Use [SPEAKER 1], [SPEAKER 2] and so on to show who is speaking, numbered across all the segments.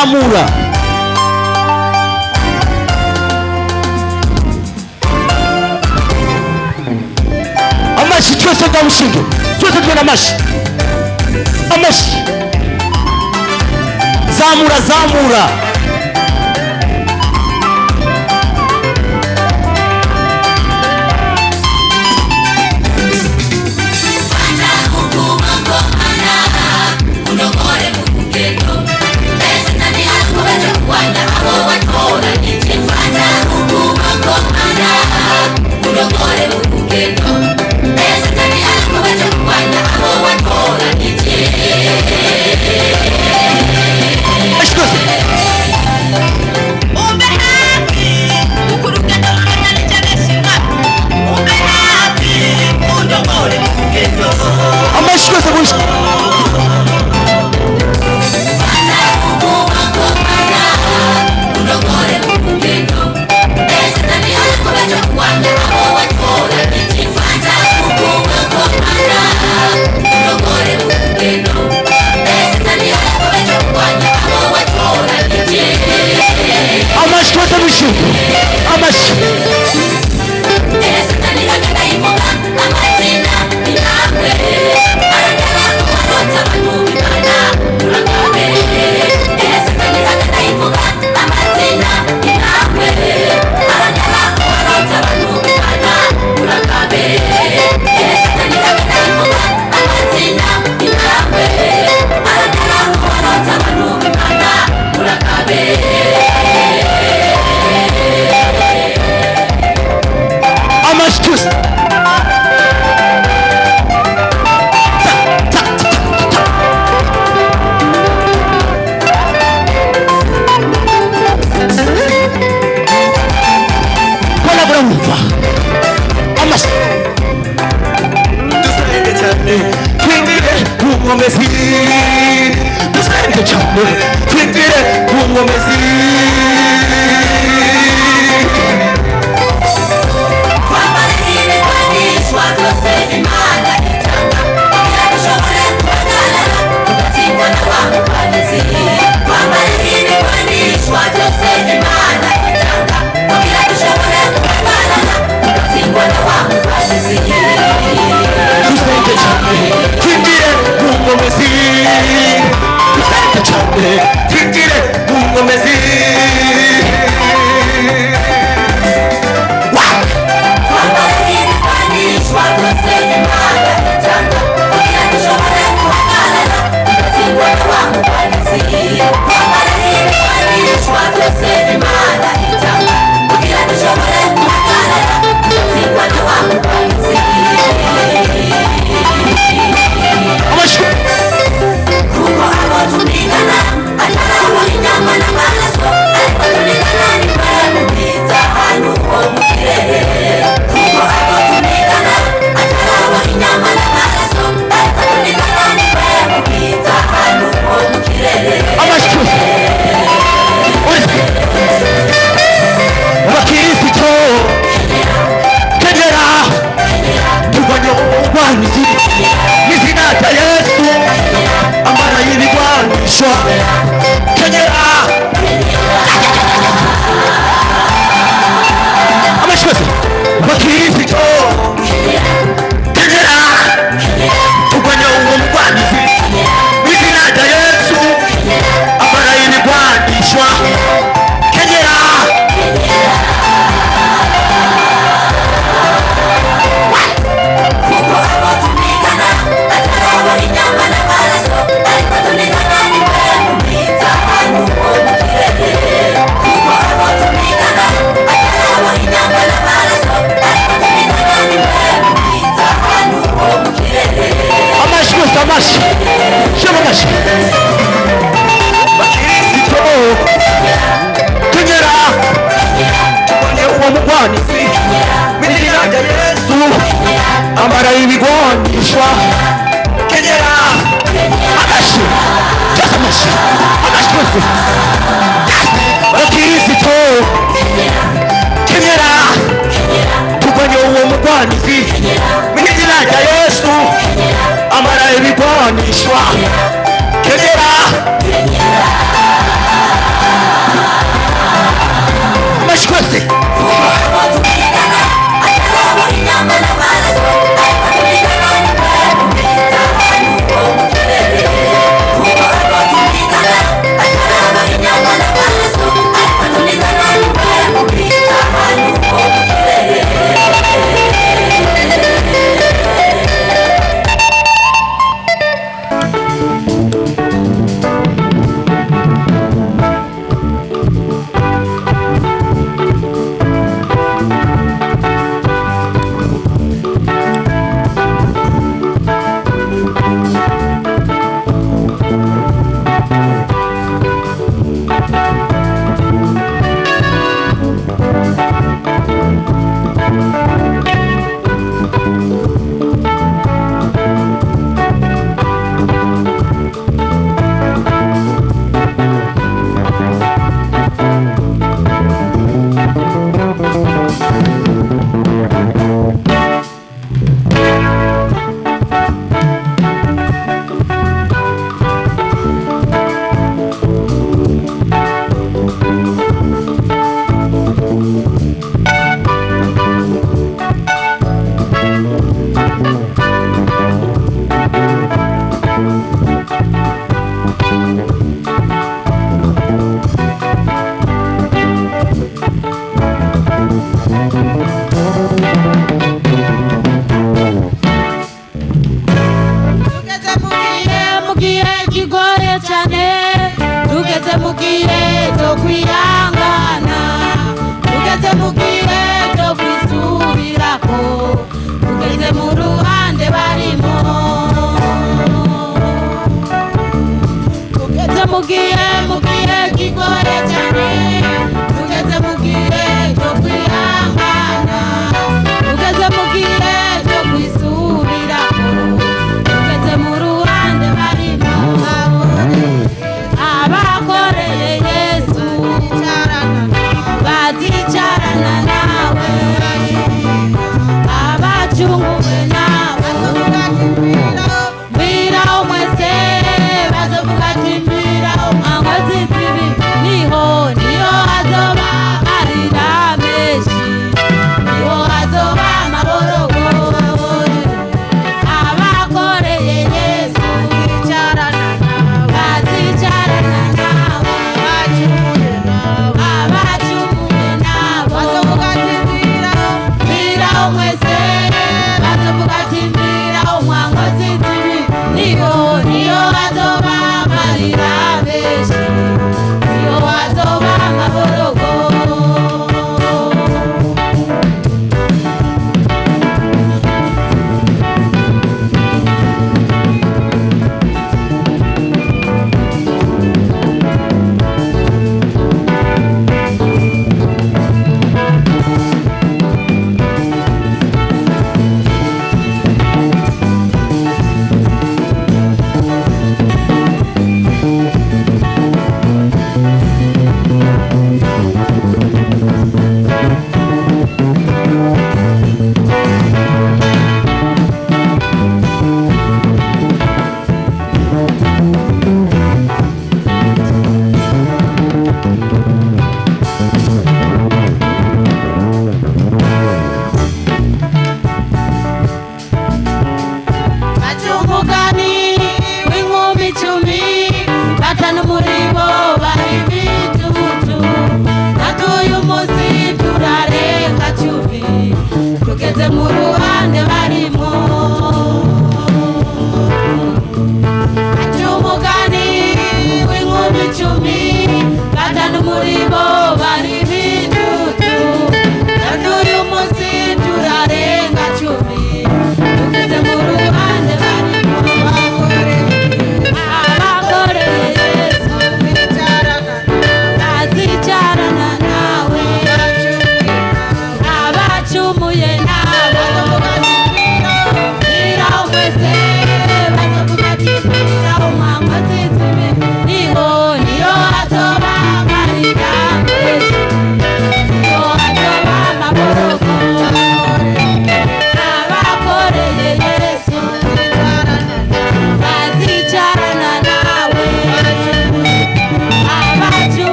[SPEAKER 1] zamura. Amashi twese ndamushinge, twese twena amashi. Amashi. Zamura, zamura.
[SPEAKER 2] Kenyera
[SPEAKER 1] amashyi twese.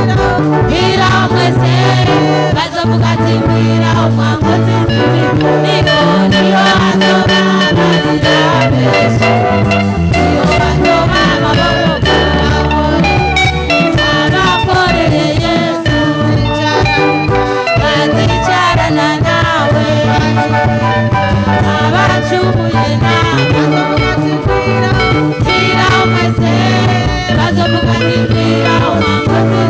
[SPEAKER 2] Mbwira mwese bazovuga ati mbwira umwangozi niyo azoba amarira menshi niyo azoba amaboko abakoreye Yesu bazicarana nawe abacumuye nawe mbwira mwese bazovuga ati mbwira umwangozi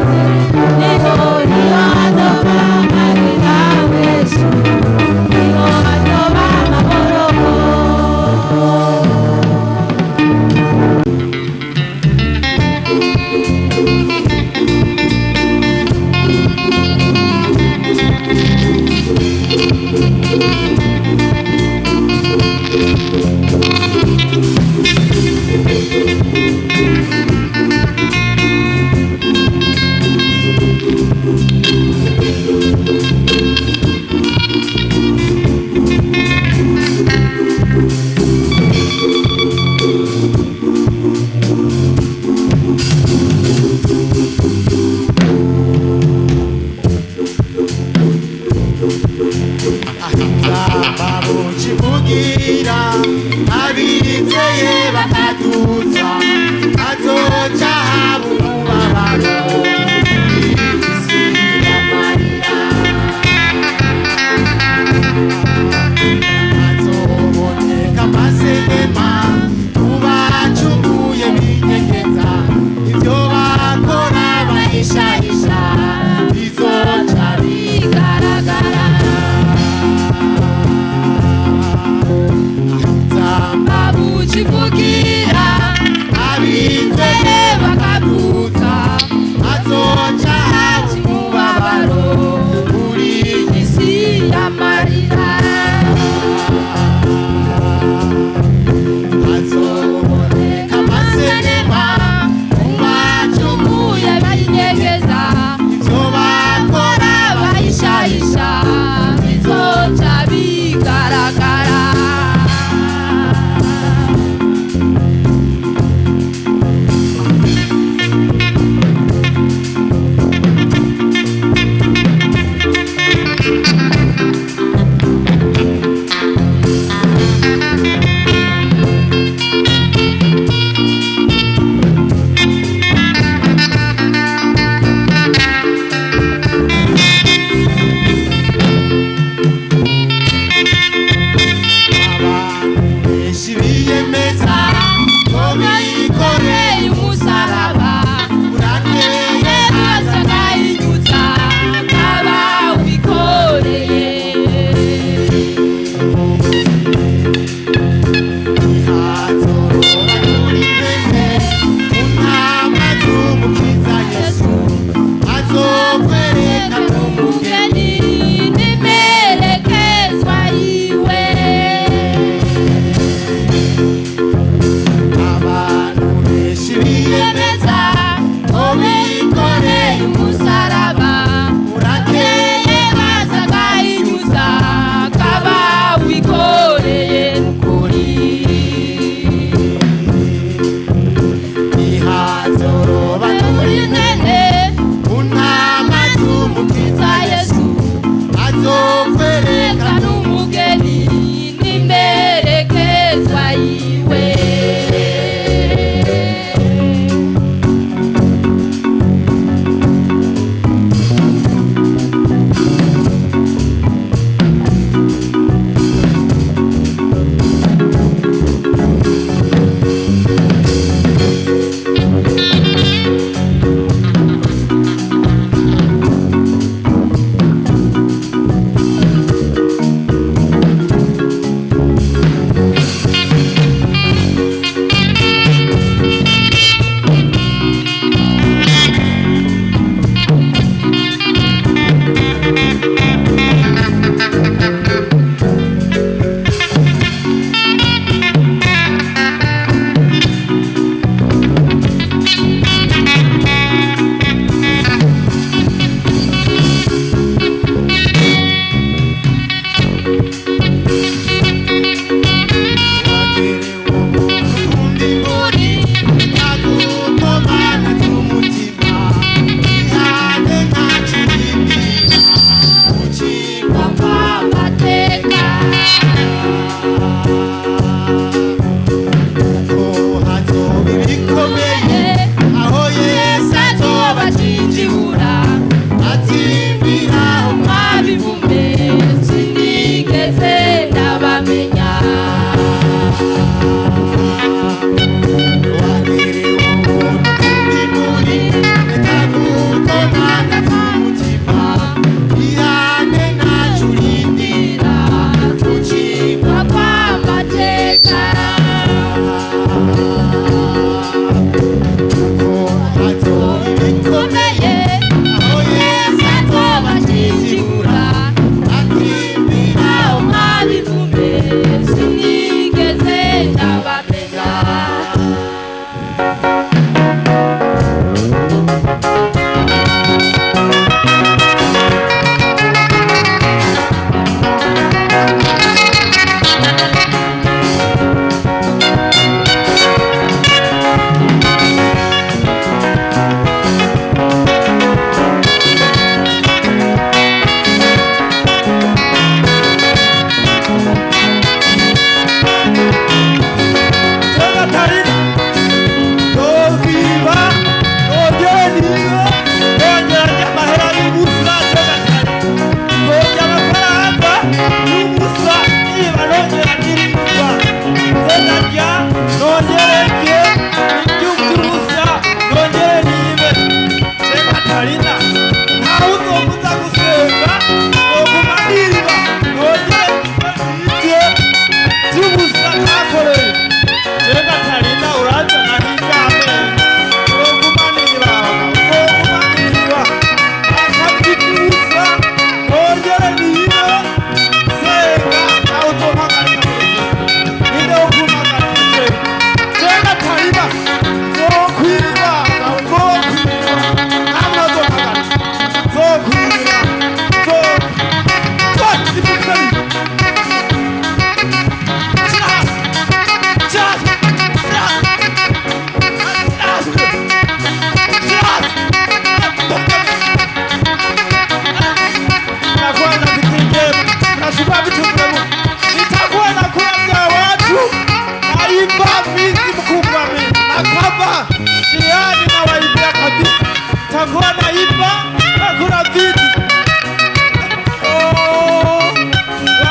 [SPEAKER 3] nakuwa naiba nakula vitu.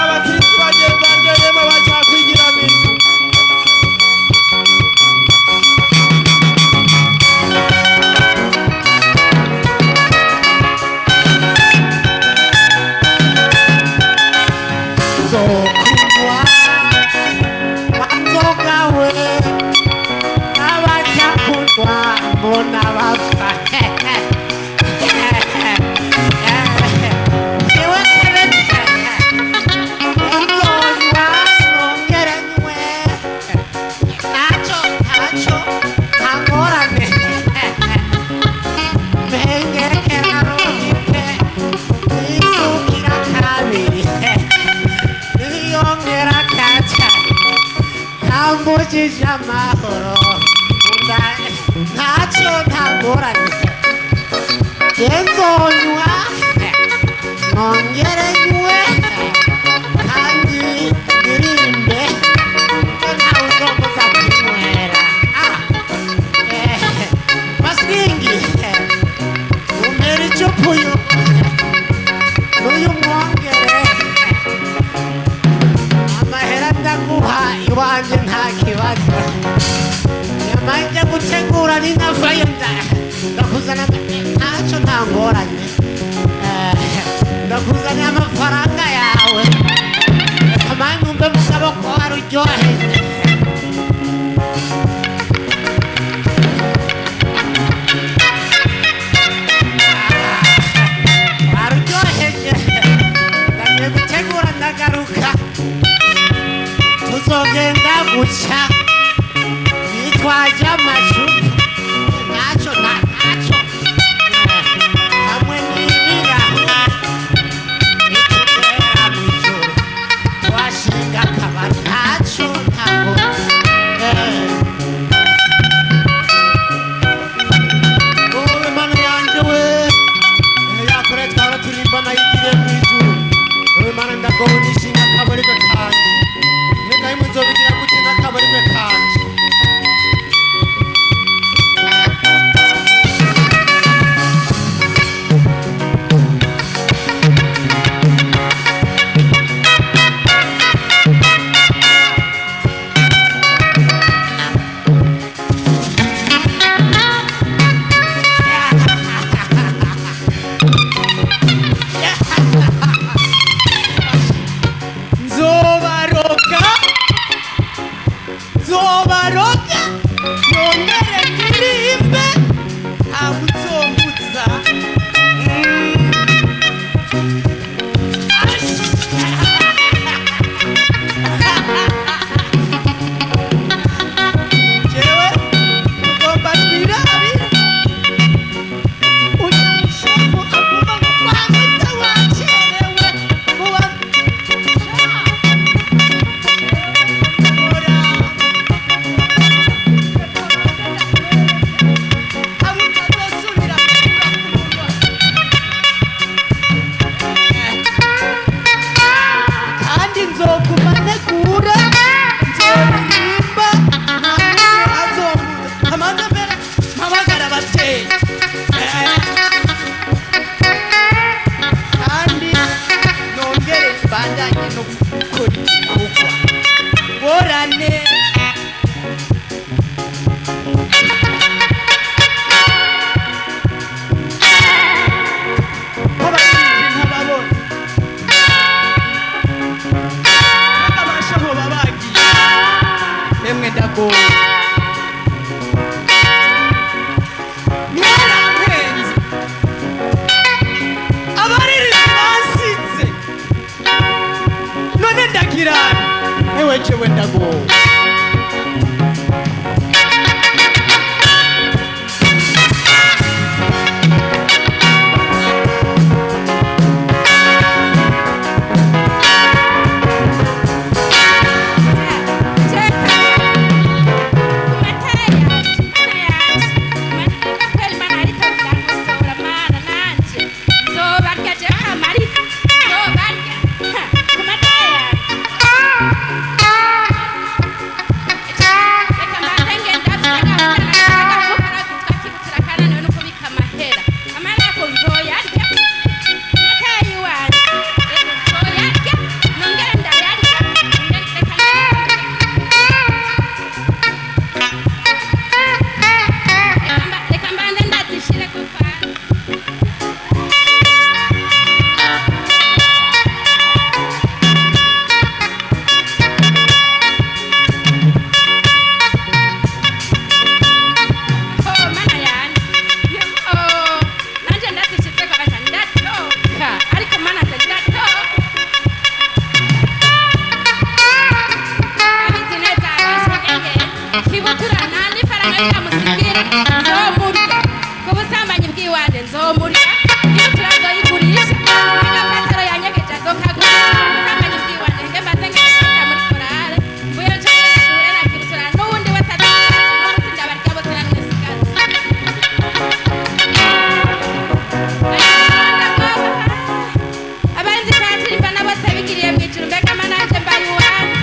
[SPEAKER 3] Abakristo bagenzi bemwe baja kwigira bintu.
[SPEAKER 4] Zokunywa wanzoga we abaja kunywa mbona bapfa. Niwe keretse nzonywa nongere nywe ntacyo nta ngorane mpengeke narungike nisukira kabiri niyongera kaca kambujije amahoro ntacyo nta ngorane yenzonywa nongere nywe kandi ndirimbe ntawe uzombuza kunywera. Maswingi umpera icupa n'uyu mwongere amahera ndaguha iwanjye nta kibazo. Nyamanje gutegura ninavayo ndakuzana ntacyo nta ngorane. Ndakuzaniye amafaranga yawe kamanye numve mu kaboko waruryoheje. Waruryoheje ndagiye gutegura ndagaruka tuzogenda guca yitwaje amacupa ntacyo hamwe n'ibirahure nitugera mu ijoro twashinga akabari ntacyo ntabwo wowe mana yanjye we yakore twaba turimba nayigiriye mu ijoro. Wowe mana ndagowe nishinga akabari ke kanje nayo muzobigira gute n'akabari ke kanje. Zobaroka yongere ndirimbe ntabwo uzombuza. Jewe tugomba twirabire unyashaho agomba gukwamita wacerewe kuba kandi nzogumane kure nzoririmba azombuza amanza mbere mpamagara ababyeyi kandi nongere mbandanye no gukora igikorwa ngorane. Mwarampenze abaririmbyi bansize none ndagirana ewe jewe ndagowe.
[SPEAKER 2] azomurira iyo turazoyigurisha agapataro yanyegeje azokagura usanganye ubwiwane nge mbaze ngefata muri korale mbuyo ncanye duhure na kibutura n'uwundi wese azaza no munsi ndabarya bose namwe sigaza abarinzi katirimba na bose bigiriye mw'ijuru mbega mananje mbaye uwanyu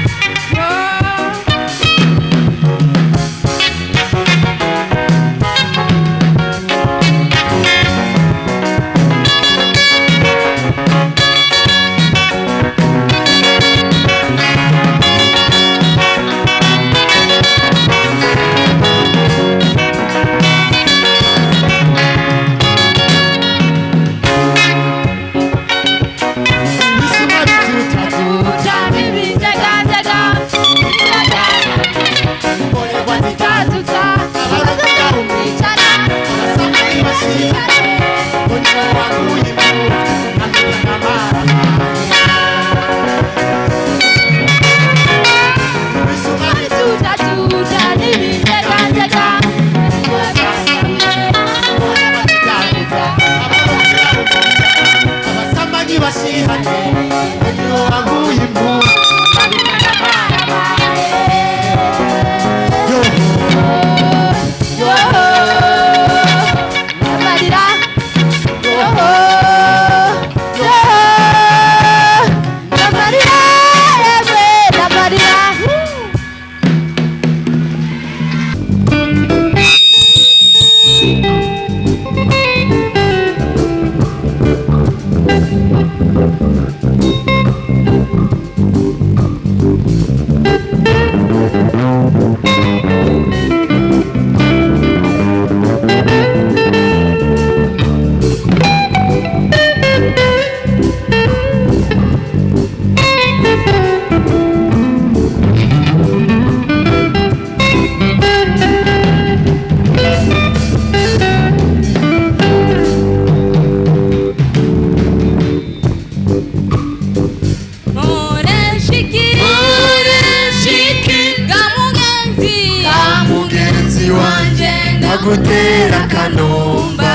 [SPEAKER 1] gutera kanomba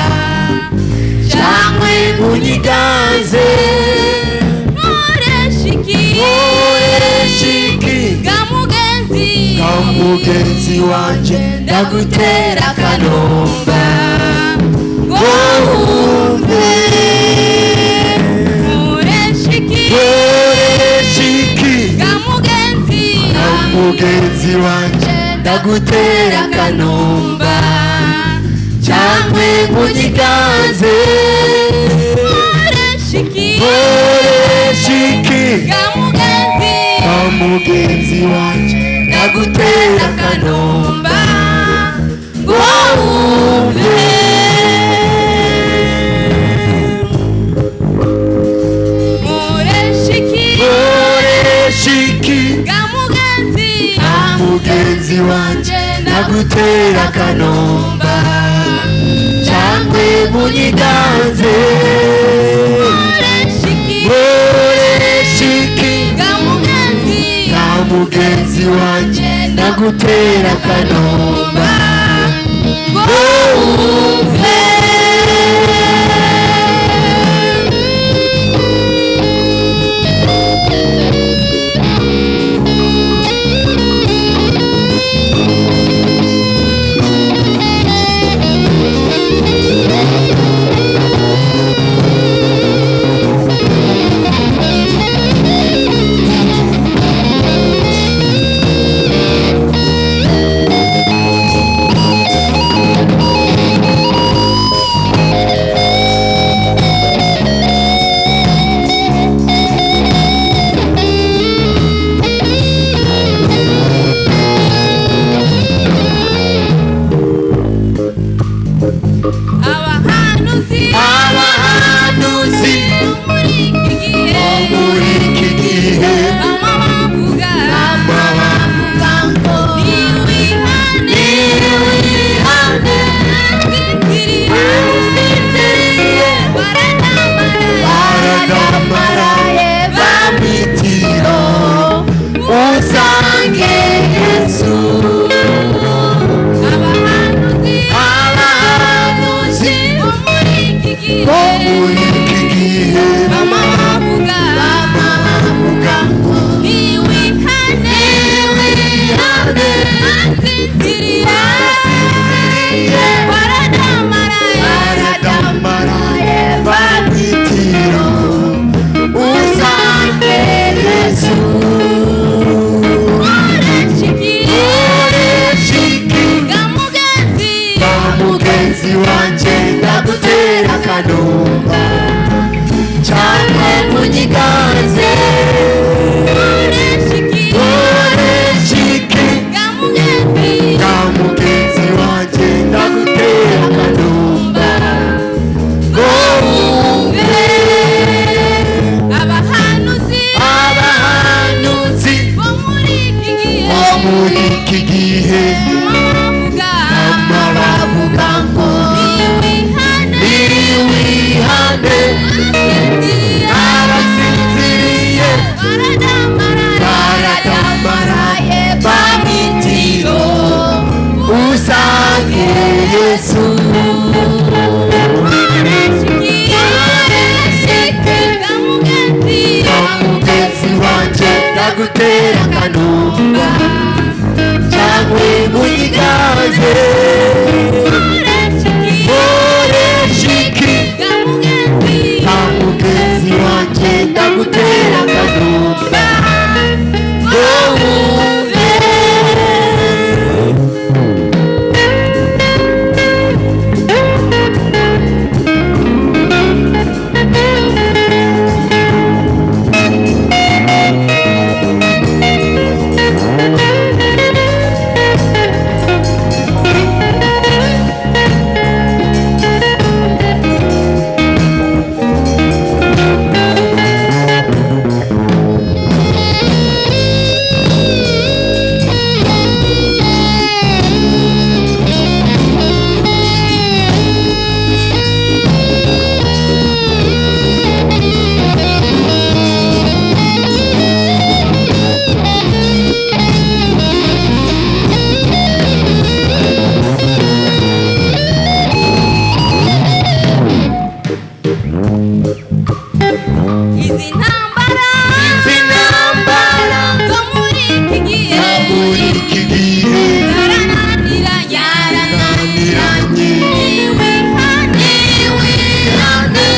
[SPEAKER 1] cyangwa unyiganze
[SPEAKER 2] Moreshiki
[SPEAKER 1] kamugenzi wanje ndagutera kanomba
[SPEAKER 2] Wumve Moreshiki
[SPEAKER 1] kamugenzi wanje ndagutera kanomba cyangwa unyiganze
[SPEAKER 2] Moreshiki
[SPEAKER 1] kamugenzi wanje ndagutera kanomba
[SPEAKER 2] Wumve
[SPEAKER 1] kamugenzi wanje ndagutera kanomba cyangwa unyiganze kamugenzi wanje ndagutera kanomba
[SPEAKER 2] Wumve
[SPEAKER 1] abahanuzi muri iki gihe
[SPEAKER 2] bavuga
[SPEAKER 1] ngo
[SPEAKER 2] niwihane usinziriye
[SPEAKER 1] baradamaraye bamitiro usange Yesu
[SPEAKER 2] abahanuzi muri iki
[SPEAKER 1] muri iki gihe
[SPEAKER 2] mama bavuga
[SPEAKER 1] ngo
[SPEAKER 2] niwihane
[SPEAKER 1] wihane
[SPEAKER 2] asinziriye
[SPEAKER 1] baradamaraye bamwitiro usange Yesu mugenzi wanje ndagutera akanumba cyangwa munyiganze oreshiki ga mugenzi wanje ndagutera akanumba ngo wumve abahanuzi bo muri iki gihe bavuga ngo niwihane arasinziriye baradamaraye bamwitiro usange Yesu mugenzi wanje ndagutera akanumba cyangwa munyiganze oreshiki ga mugenzi wanje ndagutera akanumba ngo wumve
[SPEAKER 2] izi ntambara zo muri iki gihe yarananiranye niwihane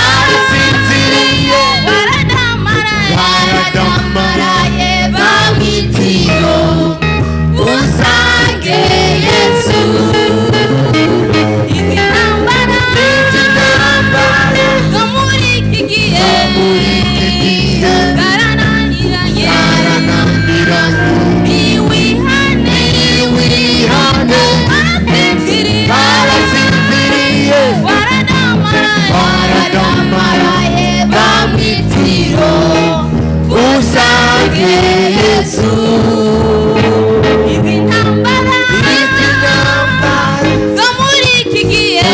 [SPEAKER 2] asinziriye baradamaraye bamwitiro usange Yesu izi ntambara zo muri iki gihe zarananiranye niwihane arasinziriye baradamaraye bamwitiro usange Yesu izi ntambara zo muri iki gihe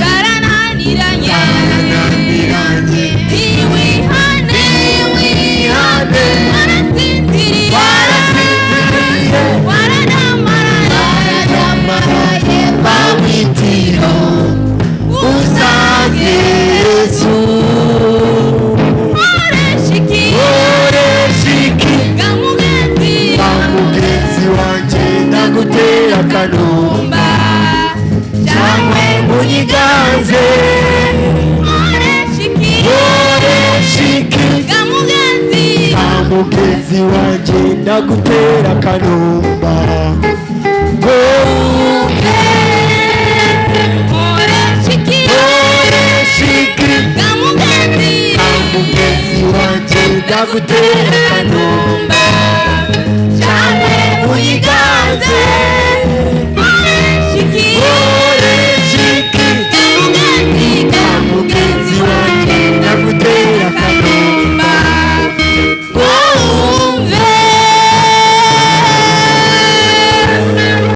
[SPEAKER 2] zarananiranye niwihane arasinziriye baradamaraye bamwitiro usange Yesu oreshiki ga mugenzi wanje ndagutera akanumba cyangwa munyiganze oreshiki ga mugenzi wanje ndagutera akanumba ngo wumve oreshiki ga mugenzi wanje ndagutera